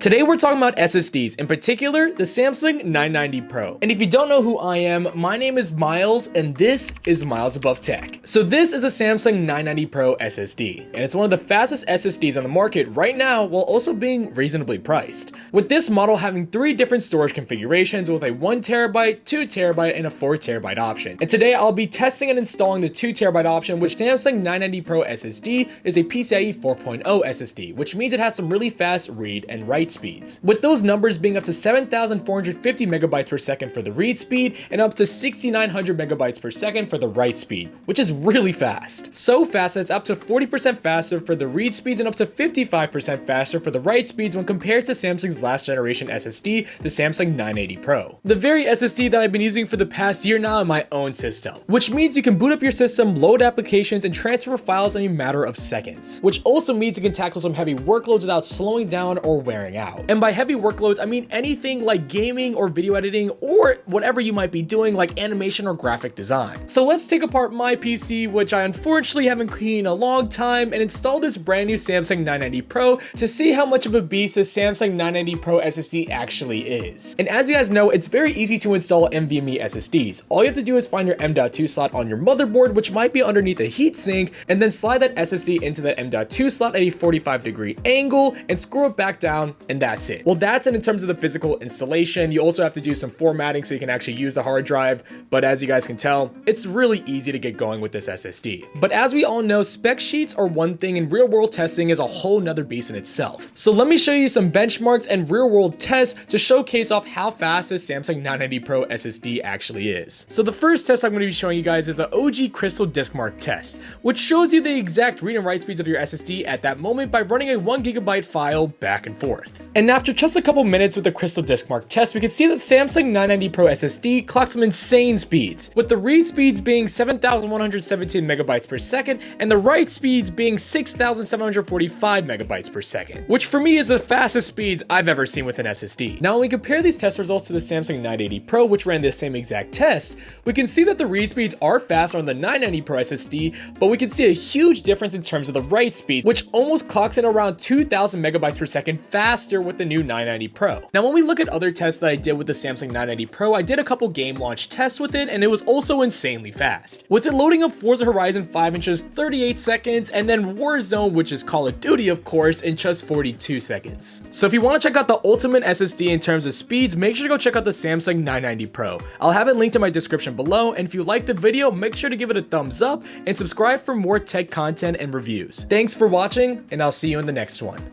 Today we're talking about SSDs, in particular the Samsung 990 Pro. And if you don't know who I am, my name is Miles and this is Miles Above Tech. So this is a Samsung 990 Pro SSD, and it's one of the fastest SSDs on the market right now while also being reasonably priced. With this model having 3 different storage configurations with a 1TB, 2TB, and a 4TB option. And today I'll be testing and installing the 2TB option, which Samsung 990 Pro SSD is a PCIe 4.0 SSD, which means it has some really fast read and write speeds, with those numbers being up to 7,450 megabytes per second for the read speed and up to 6,900 megabytes per second for the write speed, which is really fast. So fast that it's up to 40% faster for the read speeds and up to 55% faster for the write speeds when compared to Samsung's last generation SSD, the Samsung 980 Pro. The very SSD that I've been using for the past year now in my own system, which means you can boot up your system, load applications, and transfer files in a matter of seconds, which also means you can tackle some heavy workloads without slowing down or wearing out. And by heavy workloads, I mean anything like gaming or video editing or whatever you might be doing like animation or graphic design. So let's take apart my PC, which I unfortunately haven't cleaned in a long time, and install this brand new Samsung 990 Pro to see how much of a beast this Samsung 990 Pro SSD actually is. And as you guys know, it's very easy to install NVMe SSDs. All you have to do is find your M.2 slot on your motherboard, which might be underneath a heatsink, and then slide that SSD into that M.2 slot at a 45-degree angle and screw it back down, and that's it. Well, that's it in terms of the physical installation. You also have to do some formatting so you can actually use the hard drive, but as you guys can tell, it's really easy to get going with this SSD. But as we all know, spec sheets are one thing and real-world testing is a whole nother beast in itself. So let me show you some benchmarks and real-world tests to showcase off how fast this Samsung 990 Pro SSD actually is. So the first test I'm going to be showing you guys is the OG Crystal Disk Mark test, which shows you the exact read and write speeds of your SSD at that moment by running a 1GB file back and forth. And after just a couple minutes with the Crystal Disk Mark test, we can see that Samsung 990 Pro SSD clocked some insane speeds, with the read speeds being 7,117 megabytes per second and the write speeds being 6,745 megabytes per second, which for me is the fastest speeds I've ever seen with an SSD. Now when we compare these test results to the Samsung 980 Pro, which ran the same exact test, we can see that the read speeds are faster on the 990 Pro SSD, but we can see a huge difference in terms of the write speed, which almost clocks in around 2,000 megabytes per second faster with the new 990 Pro. Now when we look at other tests that I did with the Samsung 990 Pro, I did a couple game launch tests with it and it was also insanely fast, with it loading up Forza Horizon 5 in just 38 seconds and then Warzone, which is Call of Duty of course, in just 42 seconds. So if you want to check out the ultimate SSD in terms of speeds, make sure to go check out the Samsung 990 Pro. I'll have it linked in my description below, and if you liked the video, make sure to give it a thumbs up and subscribe for more tech content and reviews. Thanks for watching, and I'll see you in the next one.